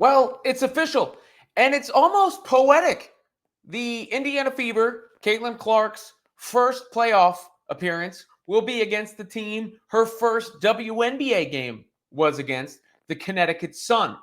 Well, it's official, and it's almost poetic. The Indiana Fever, Caitlin Clark's first playoff appearance, will be against the team her first WNBA game was against, the Connecticut Sun,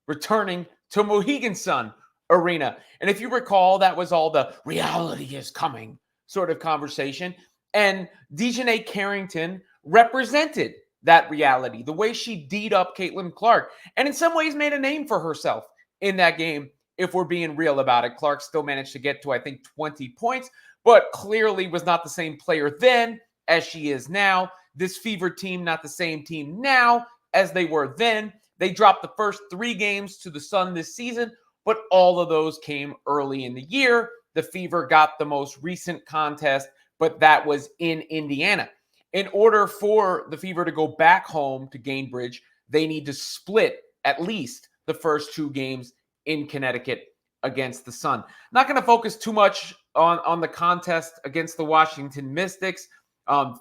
returning to Mohegan Sun Arena. And if you recall, that was all the reality is coming sort of conversation. And Dejanay Carrington represented that reality, the way she D'd up Caitlin Clark, and in some ways made a name for herself in that game. If we're being real about it, Clark still managed to get to, I think, 20 points, but clearly was not the same player then as she is now. This Fever team, not the same team now as they were then. They dropped the first 3 games to the Sun this season, but all of those came early in the year. The Fever got the most recent contest, but that was in Indiana. In order for the Fever to go back home to Gainbridge, they need to split at least the first 2 games in Connecticut against the Sun. Not going to focus too much on the contest against the Washington Mystics.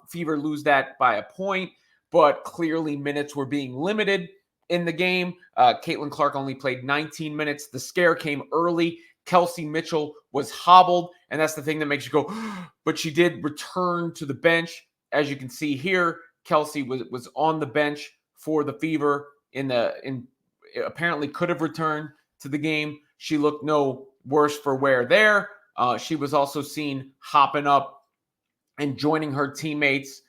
Fever lose that by a point, but clearly minutes were being limited in the game. Caitlin Clark only played 19 minutes. The scare came early. Kelsey Mitchell was hobbled, and that's the thing that makes you go, but she did return to the bench. As you can see here, Kelsey was on the bench for the Fever apparently could have returned to the game. She looked no worse for wear there. She was also seen hopping up and joining her teammates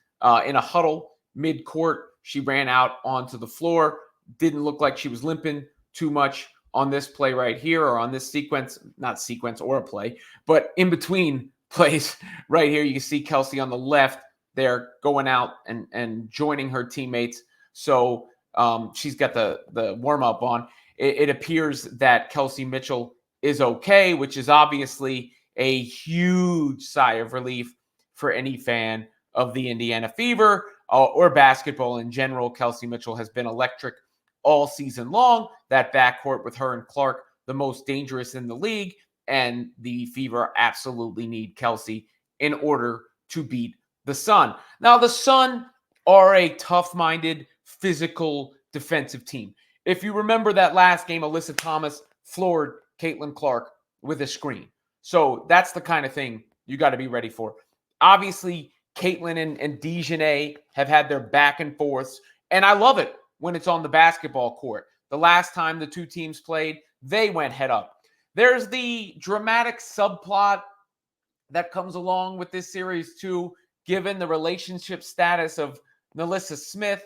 in a huddle mid-court. She ran out onto the floor. Didn't look like she was limping too much on this play right here, or on this sequence, not sequence or a play, but in between plays right here. You can see Kelsey on the left there going out and joining her teammates. So she's got the warm-up on. It appears that Kelsey Mitchell is okay, which is obviously a huge sigh of relief for any fan of the Indiana Fever or basketball in general. Kelsey Mitchell has been electric all season long. That backcourt with her and Clark, the most dangerous in the league, and the Fever absolutely need Kelsey in order to beat the Sun. Now, the Sun are a tough-minded, physical, defensive team. If you remember that last game, Alyssa Thomas floored Caitlin Clark with a screen. So that's the kind of thing you got to be ready for. Obviously, Caitlin and Dejanay have had their back and forths, and I love it when it's on the basketball court. The last time the 2 teams played, they went head up. There's the dramatic subplot that comes along with this series too, given the relationship status of Nalissa Smith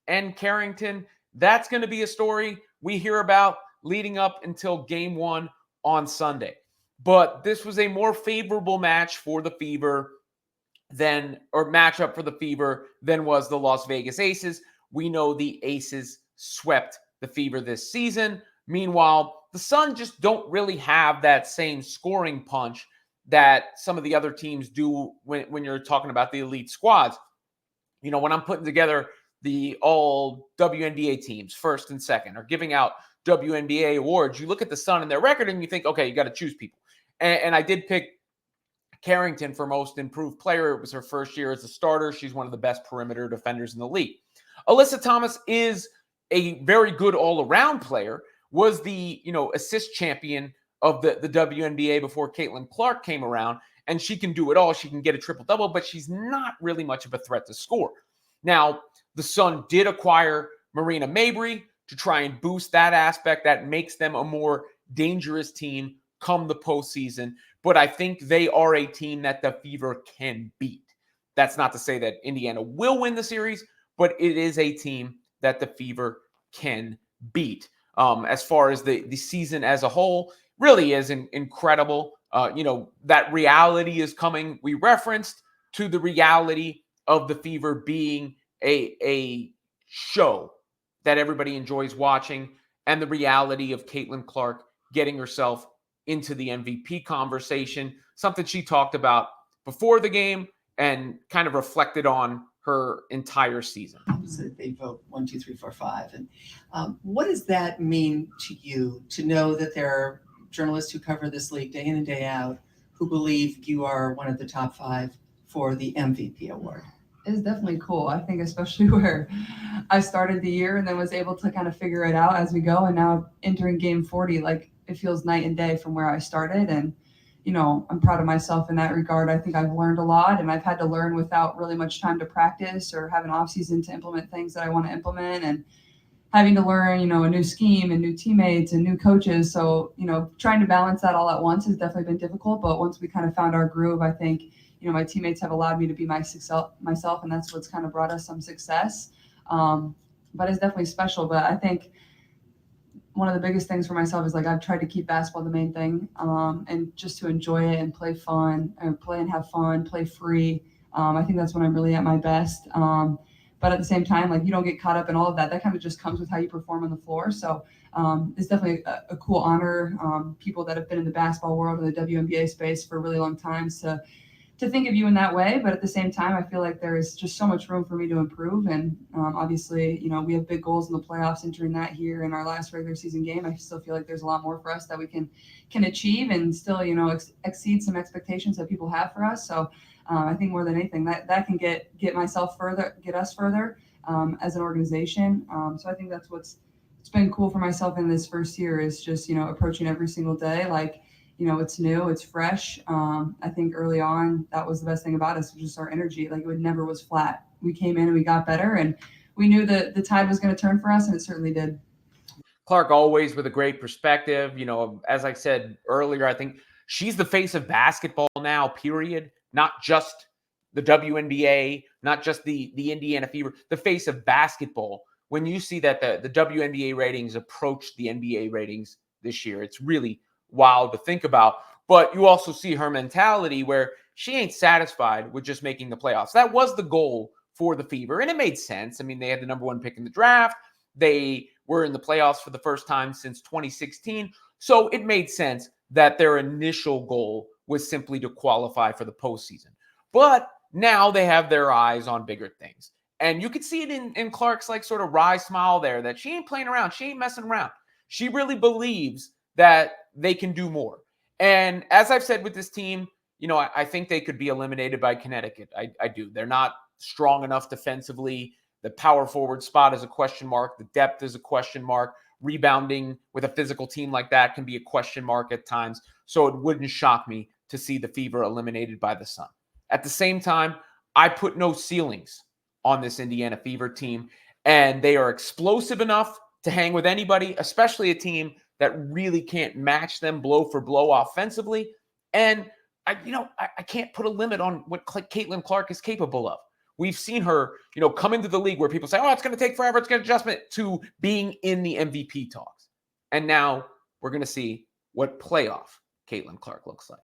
and Carrington. That's going to be a story we hear about leading up until game 1 on Sunday. But this was a more favorable match for the Fever matchup for the Fever than was the Las Vegas Aces. We know the Aces swept the Fever this season. Meanwhile, the Sun just don't really have that same scoring punch that some of the other teams do when you're talking about the elite squads. You know, when I'm putting together the all WNBA teams, first and second, or giving out WNBA awards, you look at the Sun and their record and you think, okay, you got to choose people. And I did pick Carrington for most improved player. It was her first year as a starter. She's one of the best perimeter defenders in the league. Alyssa Thomas is a very good all-around player, was the, assist champion of the WNBA before Caitlin Clark came around, and she can do it all. She can get a triple-double, but she's not really much of a threat to score. Now, the Sun did acquire Marina Mabrey to try and boost that aspect. That makes them a more dangerous team come the postseason, but I think they are a team that the Fever can beat. That's not to say that Indiana will win the series, but it is a team that the Fever can beat. As far as the season as a whole, really is incredible. That reality is coming. We referenced to the reality of the Fever being a show that everybody enjoys watching, and the reality of Caitlin Clark getting herself into the MVP conversation, something she talked about before the game and kind of reflected on her entire season. So they vote 1, 2, 3, 4, 5. And what does that mean to you to know that there are journalists who cover this league day in and day out who believe you are one of the top 5 for the MVP award? is definitely cool. I think especially where I started the year and then was able to kind of figure it out as we go. And now entering game 40, like it feels night and day from where I started. And, I'm proud of myself in that regard. I think I've learned a lot and I've had to learn without really much time to practice or have an off season to implement things that I want to implement. And having to learn, a new scheme and new teammates and new coaches. So, trying to balance that all at once has definitely been difficult. But once we kind of found our groove, I think, my teammates have allowed me to be myself, and that's what's kind of brought us some success. But it's definitely special. But I think one of the biggest things for myself is like I've tried to keep basketball the main thing, and just to enjoy it and play fun, or play and have fun, play free. I think that's when I'm really at my best. But at the same time, like you don't get caught up in all of that. That kind of just comes with how you perform on the floor. So it's definitely a cool honor. People that have been in the basketball world and the WNBA space for a really long time to think of you in that way. But at the same time, I feel like there's just so much room for me to improve. And obviously, we have big goals in the playoffs entering that here in our last regular season game. I still feel like there's a lot more for us that we can achieve and still, exceed some expectations that people have for us. So I think more than anything that can get us further as an organization. So I think that's it's been cool for myself in this first year is just, approaching every single day. Like, it's new, it's fresh. I think early on, that was the best thing about us, was just our energy. Like it never was flat. We came in and we got better, and we knew that the tide was going to turn for us, and it certainly did. Clark always with a great perspective. As I said earlier, I think she's the face of basketball now, period. Not just the WNBA, not just the Indiana Fever, the face of basketball. When you see that the WNBA ratings approach the NBA ratings this year, it's really wild to think about. But you also see her mentality where she ain't satisfied with just making the playoffs. That was the goal for the Fever, and it made sense. I mean, they had the number one pick in the draft. They were in the playoffs for the first time since 2016. So it made sense that their initial goal was simply to qualify for the postseason. But now they have their eyes on bigger things. And you could see it in Clark's like sort of wry smile there that she ain't playing around. She ain't messing around. She really believes that they can do more. And as I've said with this team, I think they could be eliminated by Connecticut. I do. They're not strong enough defensively. The power forward spot is a question mark. The depth is a question mark. Rebounding with a physical team like that can be a question mark at times. So it wouldn't shock me to see the Fever eliminated by the Sun. At the same time, I put no ceilings on this Indiana Fever team, and they are explosive enough to hang with anybody, especially a team that really can't match them blow for blow offensively. And I can't put a limit on what Caitlin Clark is capable of. We've seen her, come into the league where people say, oh, it's going to take forever, it's going to adjustment, to being in the MVP talks. And now we're going to see what playoff Caitlin Clark looks like.